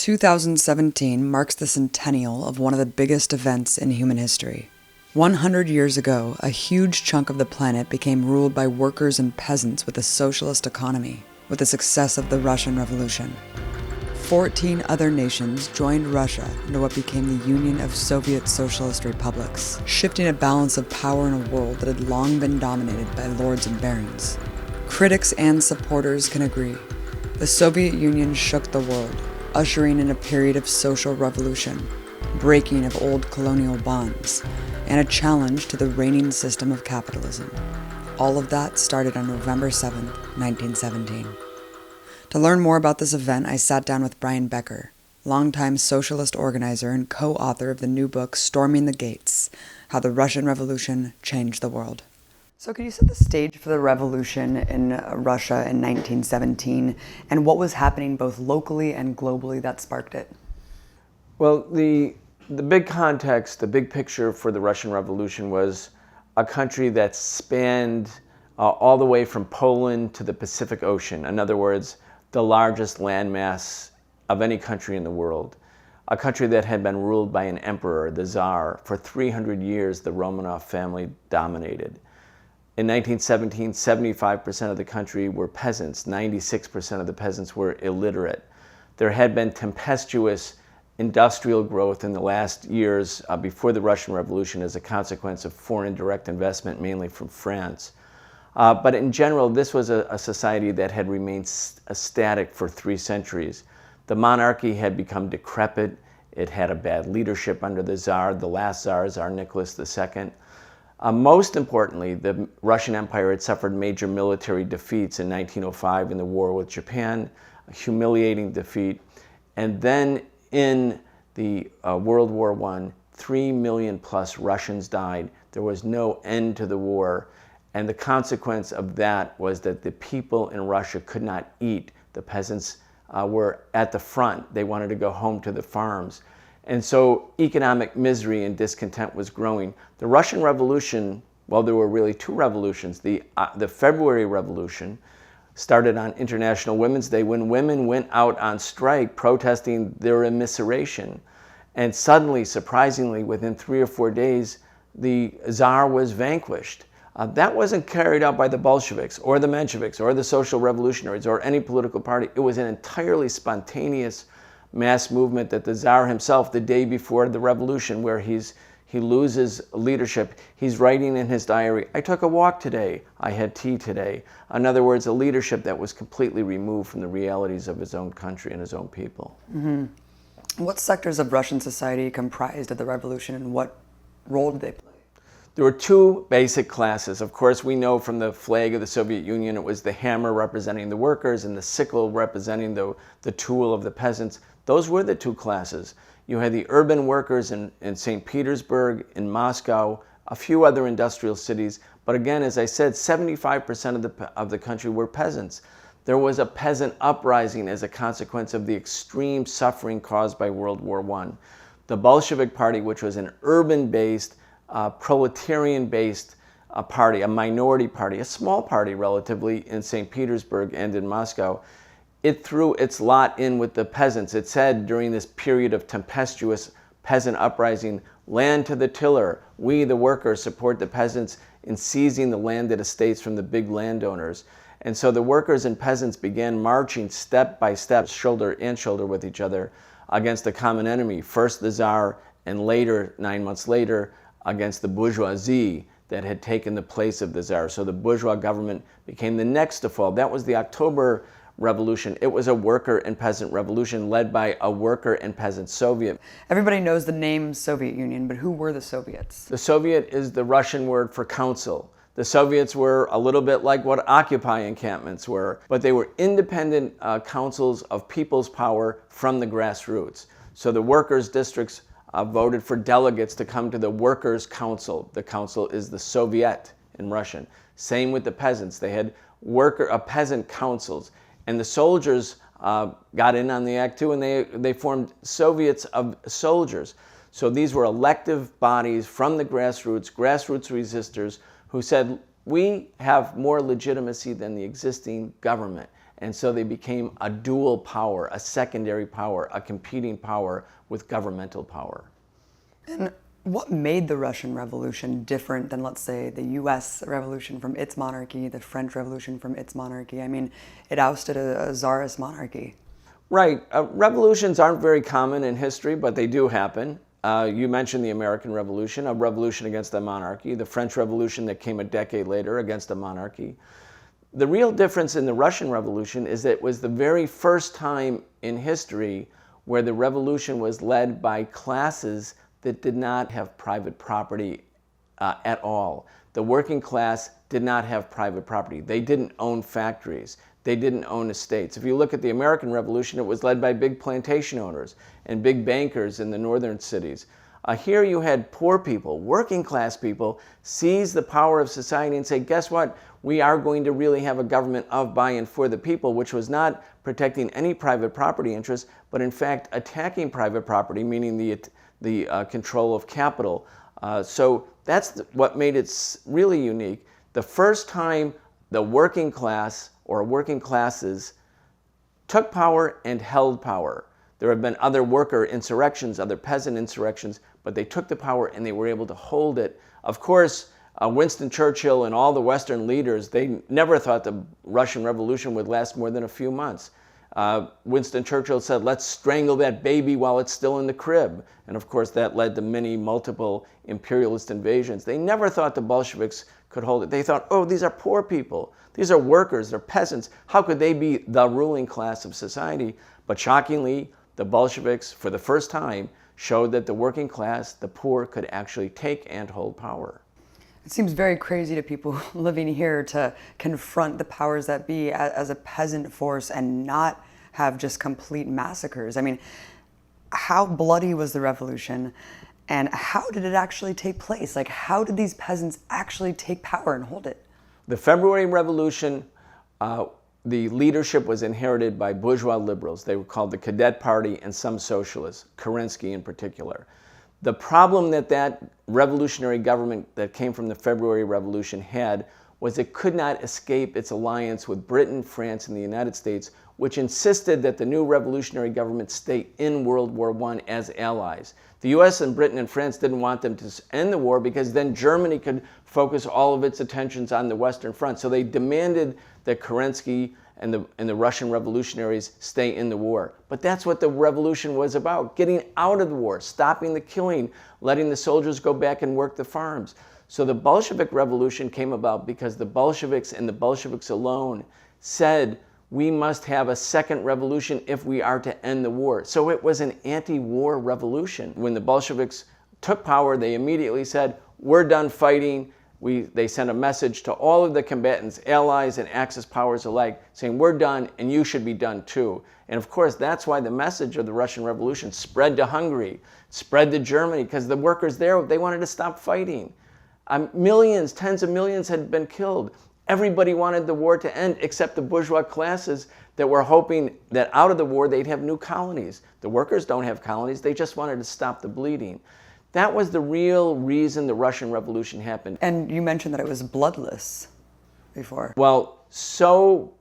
2017 marks the centennial of one of the biggest events in human history. 100 years ago, a huge chunk of the planet became ruled by workers and peasants with a socialist economy, with the success of the Russian Revolution. 14 other nations joined Russia into what became the Union of Soviet Socialist Republics, shifting a balance of power in a world that had long been dominated by lords and barons. Critics and supporters can agree. The Soviet Union shook the world, ushering in a period of social revolution, breaking of old colonial bonds, and a challenge to the reigning system of capitalism. All of that started on November 7, 1917. To learn more about this event, I sat down with Brian Becker, longtime socialist organizer and co-author of the new book Storming the Gates: How the Russian Revolution Changed the World. So could you set the stage for the revolution in Russia in 1917 and what was happening both locally and globally that sparked it? Well, the big context, the big picture for the Russian Revolution was a country that spanned all the way from Poland to the Pacific Ocean. In other words, the largest landmass of any country in the world. A country that had been ruled by an emperor, the Tsar. For 300 years, the Romanov family dominated. In 1917, 75% of the country were peasants. 96% of the peasants were illiterate. There had been tempestuous industrial growth in the last years before the Russian Revolution as a consequence of foreign direct investment, mainly from France. But in general, this was a society that had remained static for 3 centuries. The monarchy had become decrepit. It had a bad leadership under the Tsar, the last Tsar, Tsar Nicholas II. Most importantly, the Russian Empire had suffered major military defeats in 1905 in the war with Japan, a humiliating defeat. And then in the World War I, 3 million plus Russians died. There was no end to the war. And the consequence of that was that the people in Russia could not eat. The peasants were at the front. They wanted to go home to the farms. And so economic misery and discontent was growing. The Russian Revolution, well, there were really 2 revolutions. The February Revolution started on International Women's Day when women went out on strike protesting their immiseration. And suddenly, surprisingly, within 3 or 4 days, the Tsar was vanquished. That wasn't carried out by the Bolsheviks or the Mensheviks or the Social Revolutionaries or any political party. It was an entirely spontaneous mass movement that the Tsar himself, the day before the revolution, where he loses leadership, he's writing in his diary, "I took a walk today, I had tea today." In other words, a leadership that was completely removed from the realities of his own country and his own people. Mm-hmm. What sectors of Russian society comprised of the revolution and what role did they play? There were 2 basic classes. Of course, we know from the flag of the Soviet Union, it was the hammer representing the workers and the sickle representing the tool of the peasants. Those were the 2 classes. You had the urban workers in St. Petersburg, in Moscow, a few other industrial cities. But again, as I said, 75% of the country were peasants. There was a peasant uprising as a consequence of the extreme suffering caused by World War I. The Bolshevik Party, which was an urban-based, proletarian-based party, a minority party, a small party relatively in St. Petersburg and in Moscow, it threw its lot in with the peasants. It said during this period of tempestuous peasant uprising, "Land to the tiller. We, the workers, support the peasants in seizing the landed estates from the big landowners." And so the workers and peasants began marching step by step, shoulder and shoulder with each other, against a common enemy. First the Tsar, and later, 9 months later, against the bourgeoisie that had taken the place of the Tsar. So the bourgeois government became the next to fall. That was the October Revolution. It was a worker and peasant revolution led by a worker and peasant Soviet. Everybody knows the name Soviet Union, but who were the Soviets? The Soviet is the Russian word for council. The Soviets were a little bit like what Occupy encampments were, but they were independent councils of people's power from the grassroots. So the workers' districts voted for delegates to come to the Workers' Council. The council is the Soviet in Russian. Same with the peasants. They had peasant councils. And the soldiers got in on the act too, and they formed Soviets of soldiers. So these were elective bodies from the grassroots resistors who said, we have more legitimacy than the existing government. And so they became a dual power, a secondary power, a competing power with governmental power. And what made the Russian Revolution different than, let's say, the US Revolution from its monarchy, the French Revolution from its monarchy? I mean, it ousted a czarist monarchy. Right. Revolutions aren't very common in history, but they do happen. You mentioned the American Revolution, a revolution against a monarchy, the French Revolution that came a decade later against a monarchy. The real difference in the Russian Revolution is that it was the very first time in history where the revolution was led by classes that did not have private property at all. The working class did not have private property. They didn't own factories. They didn't own estates. If you look at the American Revolution, it was led by big plantation owners and big bankers in the northern cities. Here you had poor people, working class people, seize the power of society and say, guess what? We are going to really have a government of, by, and for the people, which was not protecting any private property interests, but in fact attacking private property, meaning the control of capital. So that's what made it really unique. The first time the working class or working classes took power and held power. There have been other worker insurrections, other peasant insurrections, but they took the power and they were able to hold it. Of course, Winston Churchill and all the Western leaders, they never thought the Russian Revolution would last more than a few months. Winston Churchill said, let's strangle that baby while it's still in the crib. And of course, that led to many multiple imperialist invasions. They never thought the Bolsheviks could hold it. They thought, oh, these are poor people. These are workers, they're peasants. How could they be the ruling class of society? But shockingly, the Bolsheviks, for the first time, showed that the working class, the poor, could actually take and hold power. It seems very crazy to people living here to confront the powers that be as a peasant force and not have just complete massacres. I mean, how bloody was the revolution and how did it actually take place? Like, how did these peasants actually take power and hold it? The February Revolution, the leadership was inherited by bourgeois liberals. They were called the Cadet Party and some socialists, Kerensky in particular. The problem that revolutionary government that came from the February Revolution had was it could not escape its alliance with Britain, France, and the United States, which insisted that the new revolutionary government stay in World War I as allies. The US and Britain and France didn't want them to end the war because then Germany could focus all of its attentions on the Western Front. So they demanded that Kerensky and the Russian revolutionaries stay in the war. But that's what the revolution was about, getting out of the war, stopping the killing, letting the soldiers go back and work the farms. So the Bolshevik Revolution came about because the Bolsheviks and the Bolsheviks alone said, we must have a second revolution if we are to end the war. So it was an anti-war revolution. When the Bolsheviks took power, they immediately said, we're done fighting. They sent a message to all of the combatants, allies and Axis powers alike, saying, we're done and you should be done too. And of course, that's why the message of the Russian Revolution spread to Hungary, spread to Germany, because the workers there, they wanted to stop fighting. Millions, tens of millions had been killed. Everybody wanted the war to end except the bourgeois classes that were hoping that out of the war they'd have new colonies. The workers don't have colonies, they just wanted to stop the bleeding. That was the real reason the Russian Revolution happened. And you mentioned that it was bloodless before. Well, so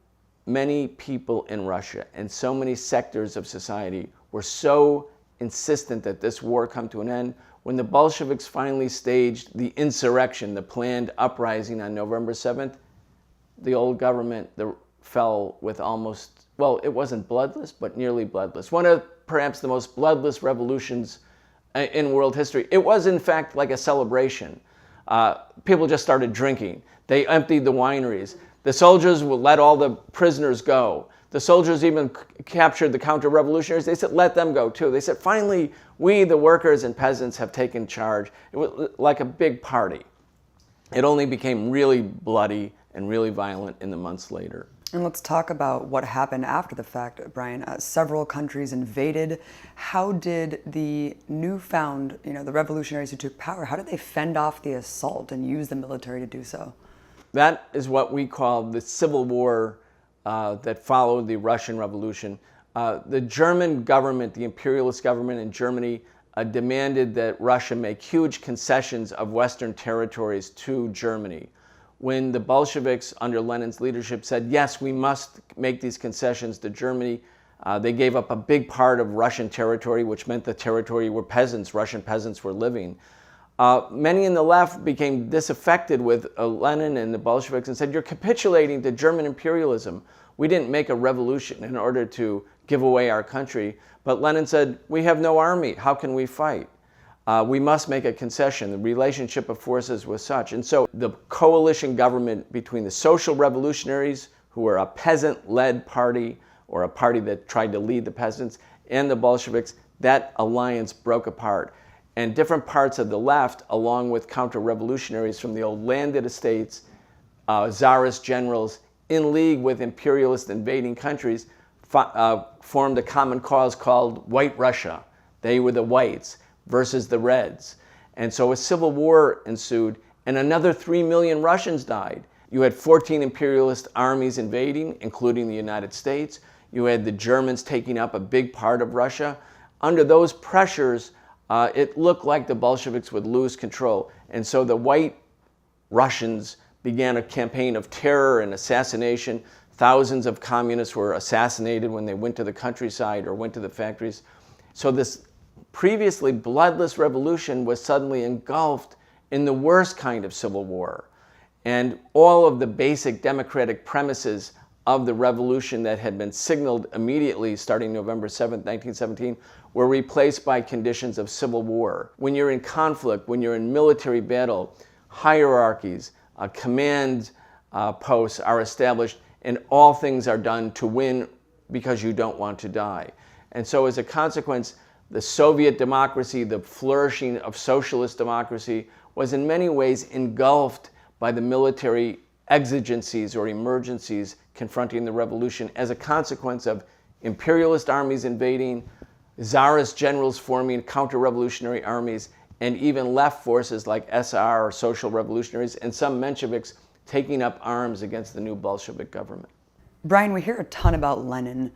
many people in Russia and so many sectors of society were so insistent that this war come to an end. When the Bolsheviks finally staged the insurrection, the planned uprising on November 7th, the old government fell with almost, well, it wasn't bloodless, but nearly bloodless. One of perhaps the most bloodless revolutions in world history. It was, in fact, like a celebration. People just started drinking. They emptied the wineries. The soldiers would let all the prisoners go. The soldiers even captured the counter-revolutionaries. They said, let them go too. They said, finally, we, the workers and peasants, have taken charge. It was like a big party. It only became really bloody and really violent in the months later. And let's talk about what happened after the fact, Brian. Several countries invaded. How did the newfound, the revolutionaries who took power, how did they fend off the assault and use the military to do so? That is what we call the civil war that followed the Russian Revolution. The German government, the imperialist government in Germany, demanded that Russia make huge concessions of Western territories to Germany. when the Bolsheviks under Lenin's leadership said, yes, we must make these concessions to Germany. They gave up a big part of Russian territory, which meant the territory where Russian peasants were living. Many in the left became disaffected with Lenin and the Bolsheviks and said, you're capitulating to German imperialism. We didn't make a revolution in order to give away our country. But Lenin said, we have no army. How can we fight? We must make a concession. The relationship of forces was such. And so the coalition government between the social revolutionaries, who were a peasant-led party, or a party that tried to lead the peasants, and the Bolsheviks, that alliance broke apart. And different parts of the left, along with counter-revolutionaries from the old landed estates, czarist generals, in league with imperialist invading countries, formed a common cause called White Russia. They were the whites versus the reds. And so a civil war ensued, and another 3 million Russians died. You had 14 imperialist armies invading, including the United States. You had the Germans taking up a big part of Russia. Under those pressures, it looked like the Bolsheviks would lose control. And so the white Russians began a campaign of terror and assassination. Thousands of communists were assassinated when they went to the countryside or went to the factories. So this previously bloodless revolution was suddenly engulfed in the worst kind of civil war. And all of the basic democratic premises of the revolution that had been signaled immediately starting November 7th, 1917, were replaced by conditions of civil war. When you're in conflict, when you're in military battle, hierarchies, command posts are established, and all things are done to win because you don't want to die. And so as a consequence, the Soviet democracy, the flourishing of socialist democracy, was in many ways engulfed by the military exigencies or emergencies confronting the revolution as a consequence of imperialist armies invading, czarist generals forming counter-revolutionary armies, and even left forces like SR or social revolutionaries and some Mensheviks taking up arms against the new Bolshevik government. Brian, we hear a ton about Lenin.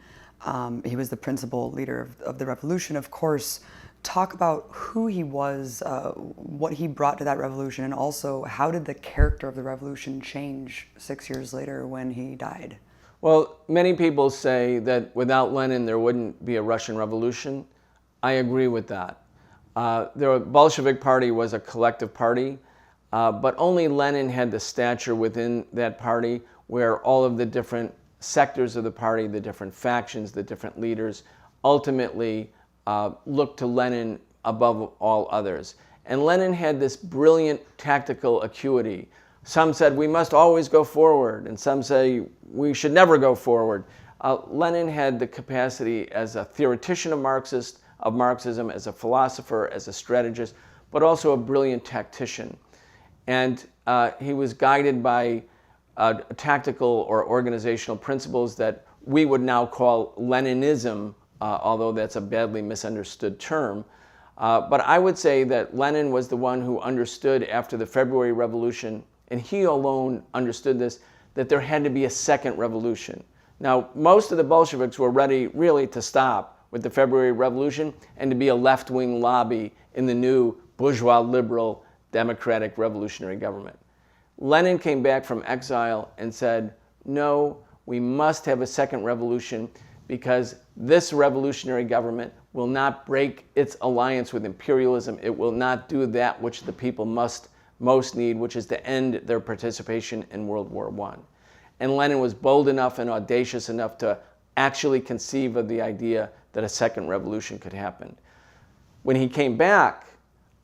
He was the principal leader of the revolution, of course. Talk about who he was, what he brought to that revolution, and also how did the character of the revolution change 6 years later when he died? Well, many people say that without Lenin there wouldn't be a Russian Revolution. I agree with that. The Bolshevik Party was a collective party, but only Lenin had the stature within that party where all of the different sectors of the party, the different factions, the different leaders, ultimately looked to Lenin above all others. And Lenin had this brilliant tactical acuity. Some said we must always go forward, and some say we should never go forward. Lenin had the capacity as a theoretician of Marxism, as a philosopher, as a strategist, but also a brilliant tactician. And he was guided by tactical or organizational principles that we would now call Leninism, although that's a badly misunderstood term. But I would say that Lenin was the one who understood after the February Revolution, and he alone understood this, that there had to be a second revolution. Now, most of the Bolsheviks were ready really to stop with the February Revolution and to be a left-wing lobby in the new bourgeois liberal democratic revolutionary government. Lenin came back from exile and said, no, we must have a second revolution because this revolutionary government will not break its alliance with imperialism. It will not do that which the people most need, which is to end their participation in World War I. And Lenin was bold enough and audacious enough to actually conceive of the idea that a second revolution could happen. When he came back,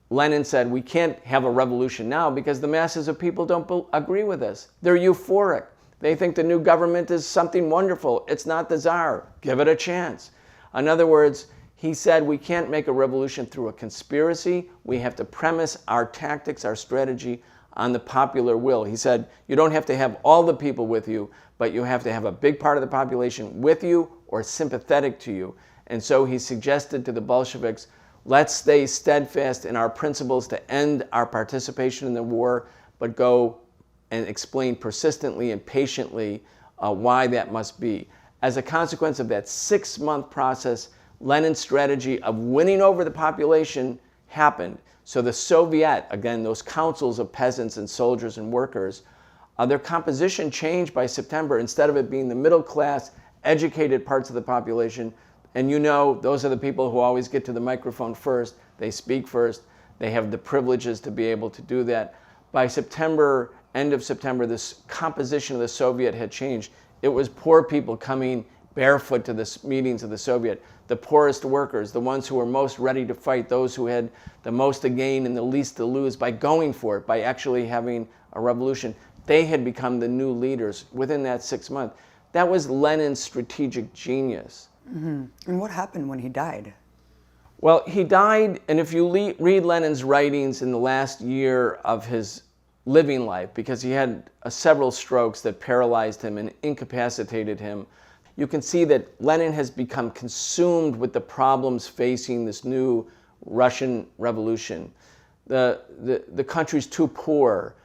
Lenin said, we can't have a revolution now because the masses of people don't agree with us. They're euphoric. They think the new government is something wonderful. It's not the Tsar. Give it a chance. In other words, he said we can't make a revolution through a conspiracy. We have to premise our tactics, our strategy on the popular will. He said you don't have to have all the people with you, but you have to have a big part of the population with you or sympathetic to you. And so he suggested to the Bolsheviks, let's stay steadfast in our principles to end our participation in the war, but go and explain persistently and patiently why that must be. As a consequence of that 6-month process, Lenin's strategy of winning over the population happened. So the Soviet, again, those councils of peasants and soldiers and workers, Their composition changed by September. Instead of it being the middle class, educated parts of the population, and you know, those are the people who always get to the microphone first, they speak first, they have the privileges to be able to do that. By September, end of September, this composition of the Soviet had changed. It was poor people coming barefoot to the meetings of the Soviet, the poorest workers, the ones who were most ready to fight, those who had the most to gain and the least to lose by going for it, by actually having a revolution. They had become the new leaders within that 6 months. That was Lenin's strategic genius. Mm-hmm. And what happened when he died? Well, he died, and if you read Lenin's writings in the last year of his living life, because he had several strokes that paralyzed him and incapacitated him, you can see that Lenin has become consumed with the problems facing this new Russian revolution. The country's too poor.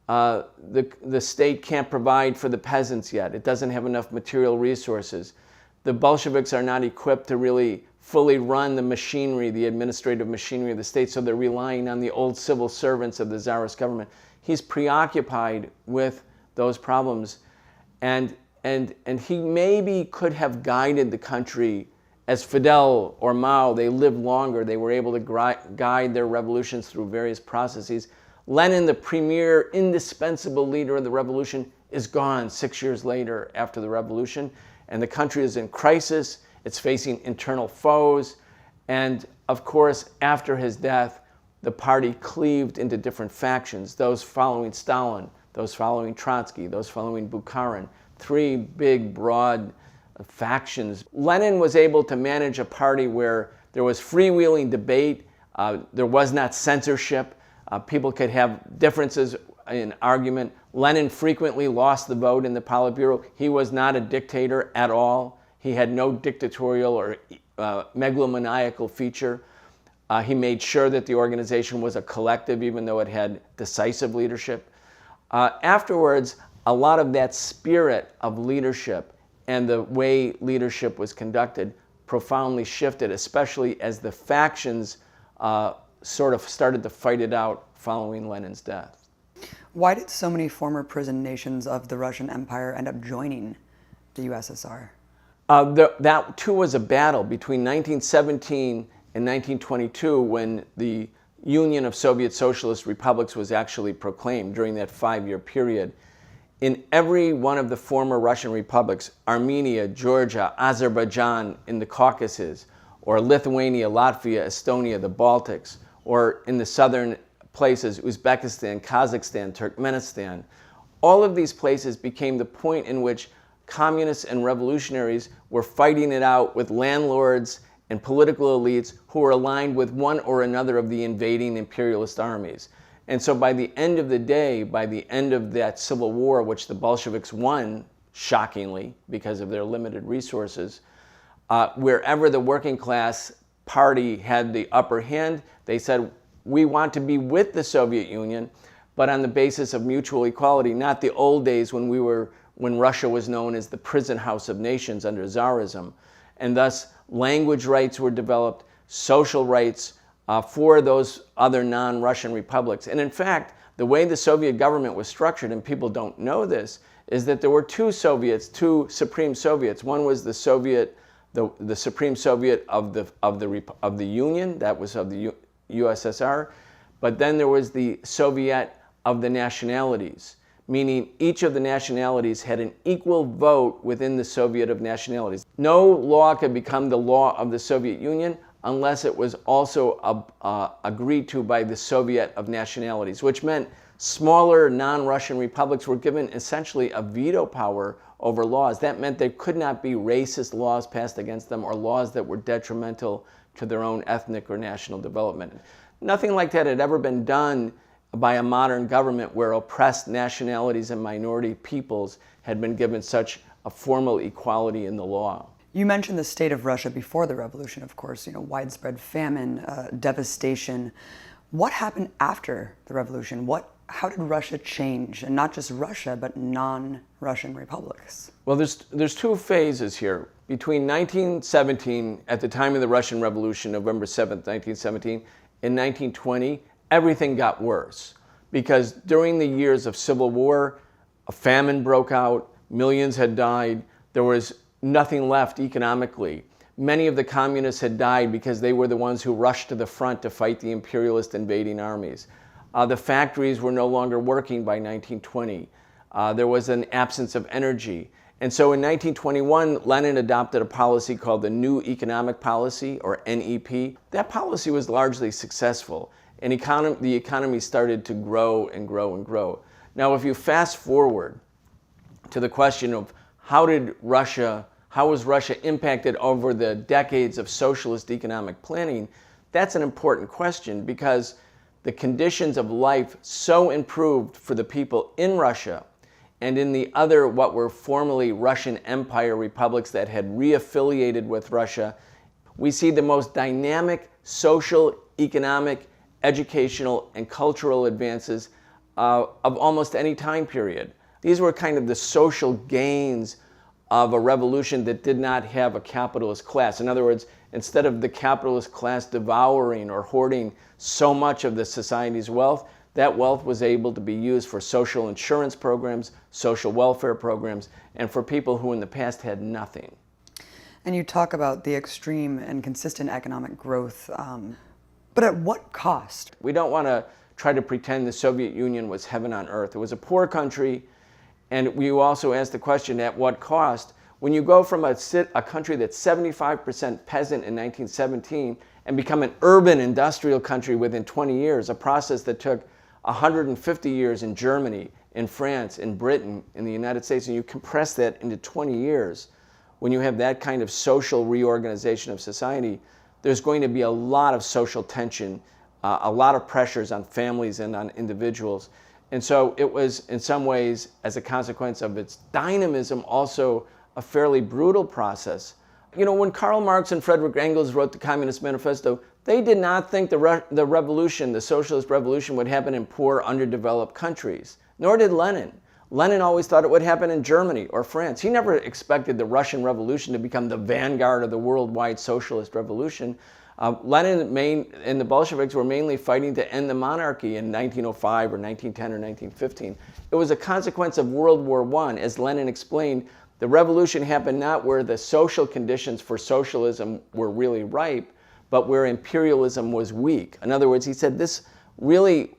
The state can't provide for the peasants yet. It doesn't have enough material resources. The Bolsheviks are not equipped to really fully run the machinery, the administrative machinery of the state, so they're relying on the old civil servants of the Tsarist government. He's preoccupied with those problems, and he maybe could have guided the country as Fidel or Mao. They lived longer. They were able to guide their revolutions through various processes. Lenin, the premier, indispensable leader of the revolution, is gone 6 years later after the revolution, and the country is in crisis. It's facing internal foes, and of course, after his death, the party cleaved into different factions, those following Stalin, those following Trotsky, those following Bukharin, three big, broad factions. Lenin was able to manage a party where there was freewheeling debate, there was not censorship, people could have differences in argument. Lenin frequently lost the vote in the Politburo. He was not a dictator at all. He had no dictatorial or megalomaniacal feature. He made sure that the organization was a collective, even though it had decisive leadership. Afterwards, a lot of that spirit of leadership and the way leadership was conducted profoundly shifted, especially as the factions sort of started to fight it out following Lenin's death. Why did so many former prison nations of the Russian Empire end up joining the USSR? That too was a battle between 1917 and 1922, when the Union of Soviet Socialist Republics was actually proclaimed during that 5-year period. In every one of the former Russian republics, Armenia, Georgia, Azerbaijan in the Caucasus, or Lithuania, Latvia, Estonia, the Baltics, or in the southern places, Uzbekistan, Kazakhstan, Turkmenistan, all of these places became the point in which communists and revolutionaries were fighting it out with landlords and political elites who were aligned with one or another of the invading imperialist armies. And so by the end of the day, by the end of that civil war, which the Bolsheviks won, shockingly, because of their limited resources, wherever the working class party had the upper hand, they said, we want to be with the Soviet Union, but on the basis of mutual equality, not the old days when Russia was known as the prison house of nations under Tsarism. And thus, language rights were developed, social rights for those other non-Russian republics. And in fact, the way the Soviet government was structured, and people don't know this, is that there were two Supreme Soviets. One was the Supreme Soviet of the Union, that was of the USSR, but then there was the Soviet of the nationalities, meaning each of the nationalities had an equal vote within the Soviet of nationalities. No law could become the law of the Soviet Union unless it was also agreed to by the Soviet of nationalities, which meant smaller non-Russian republics were given essentially a veto power over laws. That meant there could not be racist laws passed against them or laws that were detrimental to their own ethnic or national development. Nothing like that had ever been done by a modern government where oppressed nationalities and minority peoples had been given such a formal equality in the law. You mentioned the state of Russia before the revolution, of course, widespread famine, devastation. What happened after the revolution? How did Russia change? And not just Russia, but non-Russian republics? Well, there's two phases here. Between 1917, at the time of the Russian Revolution, November 7th, 1917, and 1920, everything got worse. Because during the years of civil war, A famine broke out, millions had died, there was nothing left economically. Many of the communists had died because they were the ones who rushed to the front to fight the imperialist invading armies. The factories were no longer working by 1920. There was an absence of energy. And so in 1921, Lenin adopted a policy called the New Economic Policy, or NEP. That policy was largely successful, and the economy started to grow and grow and grow. Now, if you fast forward to the question of how was Russia impacted over the decades of socialist economic planning, that's an important question, because the conditions of life so improved for the people in Russia and in the other, what were formerly Russian Empire republics that had reaffiliated with Russia. We see the most dynamic social, economic, educational, and cultural advances of almost any time period. These were kind of the social gains of a revolution that did not have a capitalist class. In other words, instead of the capitalist class devouring or hoarding so much of the society's wealth, that wealth was able to be used for social insurance programs, social welfare programs, and for people who in the past had nothing. And you talk about the extreme and consistent economic growth, but at what cost? We don't want to try to pretend the Soviet Union was heaven on earth. It was a poor country, and we also ask the question, at what cost? When you go from a country that's 75% peasant in 1917 and become an urban industrial country within 20 years, a process that took 150 years in Germany, in France, in Britain, in the United States, and you compress that into 20 years, when you have that kind of social reorganization of society, there's going to be a lot of social tension, a lot of pressures on families and on individuals. And so it was, in some ways, as a consequence of its dynamism, also a fairly brutal process. You know, when Karl Marx and Frederick Engels wrote the Communist Manifesto, they did not think the revolution, the socialist revolution, would happen in poor, underdeveloped countries. Nor did Lenin. Lenin always thought it would happen in Germany or France. He never expected the Russian Revolution to become the vanguard of the worldwide socialist revolution. Lenin and the Bolsheviks were mainly fighting to end the monarchy in 1905 or 1910 or 1915. It was a consequence of World War I. As Lenin explained, the revolution happened not where the social conditions for socialism were really ripe, but where imperialism was weak. In other words, he said this really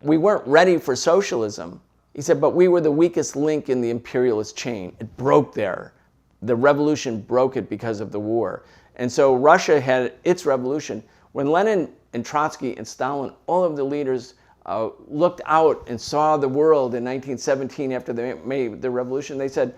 we weren't ready for socialism. He said, but we were the weakest link in the imperialist chain. It broke there. The revolution broke it because of the war. And so Russia had its revolution. When Lenin and Trotsky and Stalin, all of the leaders looked out and saw the world in 1917 after they made the revolution, they said,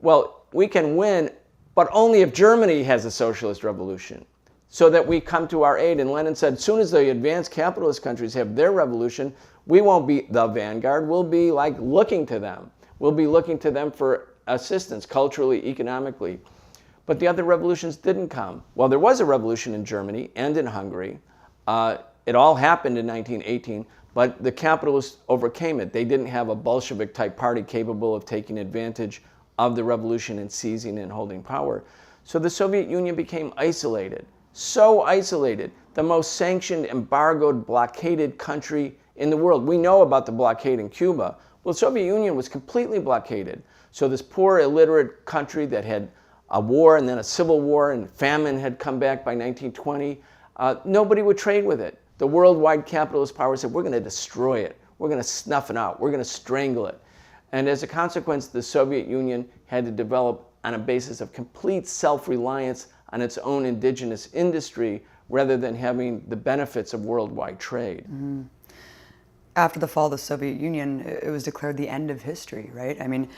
well, we can win, but only if Germany has a socialist revolution, so that we come to our aid. And Lenin said, as soon as the advanced capitalist countries have their revolution, we won't be the vanguard. We'll be like looking to them. We'll be looking to them for assistance culturally, economically. But the other revolutions didn't come. Well, there was a revolution in Germany and in Hungary. It all happened in 1918, but the capitalists overcame it. They didn't have a Bolshevik type party capable of taking advantage of the revolution and seizing and holding power. So the Soviet Union became isolated, so isolated, the most sanctioned, embargoed, blockaded country in the world. We know about the blockade in Cuba. Well, the Soviet Union was completely blockaded. So this poor, illiterate country that had a war and then a civil war and famine had come back by 1920, nobody would trade with it. The worldwide capitalist power said, we're going to destroy it. We're going to snuff it out. We're going to strangle it. And as a consequence, the Soviet Union had to develop on a basis of complete self-reliance on its own indigenous industry rather than having the benefits of worldwide trade. Mm-hmm. After the fall of the Soviet Union, it was declared the end of history, right? I mean,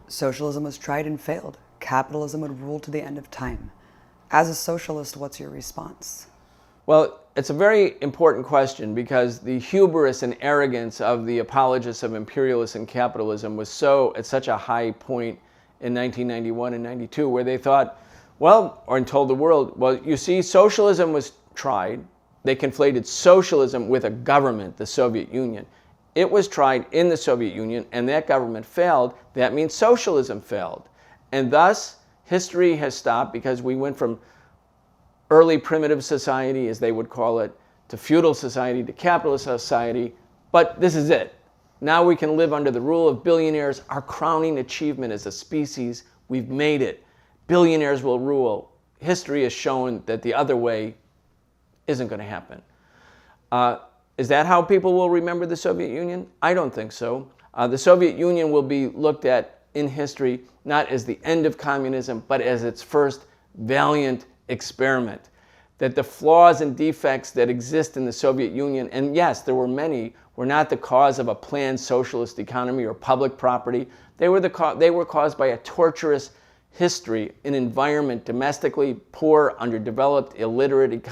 socialism was tried and failed. Capitalism would rule to the end of time. As a socialist, what's your response? Well, it's a very important question because the hubris and arrogance of the apologists of imperialism and capitalism was at such a high point in 1991 and 92, where they thought, well, or told the world, well, you see, socialism was tried. They conflated socialism with a government, the Soviet Union. It was tried in the Soviet Union, and that government failed. That means socialism failed. And thus, history has stopped because we went from early primitive society, as they would call it, to feudal society, to capitalist society. But this is it. Now we can live under the rule of billionaires. Our crowning achievement as a species, we've made it. Billionaires will rule. History has shown that the other way isn't going to happen. Is that how people will remember the Soviet Union? I don't think so. The Soviet Union will be looked at in history not as the end of communism, but as its first valiant experiment. That the flaws and defects that exist in the Soviet Union, and yes, there were many, were not the cause of a planned socialist economy or public property. They were caused by a torturous history, an environment domestically poor, underdeveloped, illiterate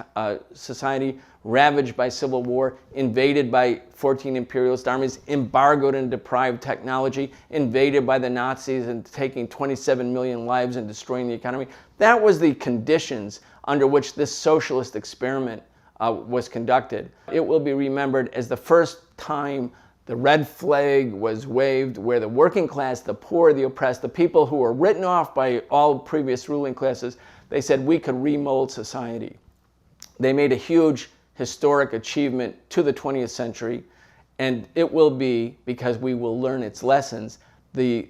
society, ravaged by civil war, invaded by 14 imperialist armies, embargoed and deprived technology, invaded by the Nazis and taking 27 million lives and destroying the economy. That was the conditions under which this socialist experiment was conducted. It will be remembered as the first time the red flag was waved, where the working class, the poor, the oppressed, the people who were written off by all previous ruling classes, they said we could remold society. They made a huge historic achievement to the 20th century, and it will be, because we will learn its lessons, the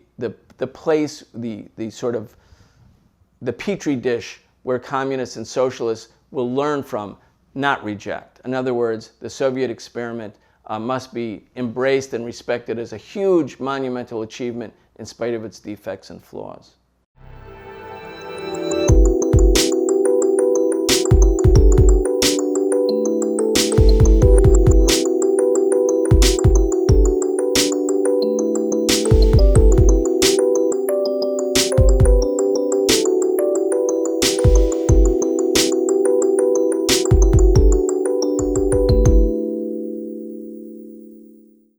place, the sort of the petri dish where communists and socialists will learn from, not reject. In other words, the Soviet experiment must be embraced and respected as a huge monumental achievement in spite of its defects and flaws.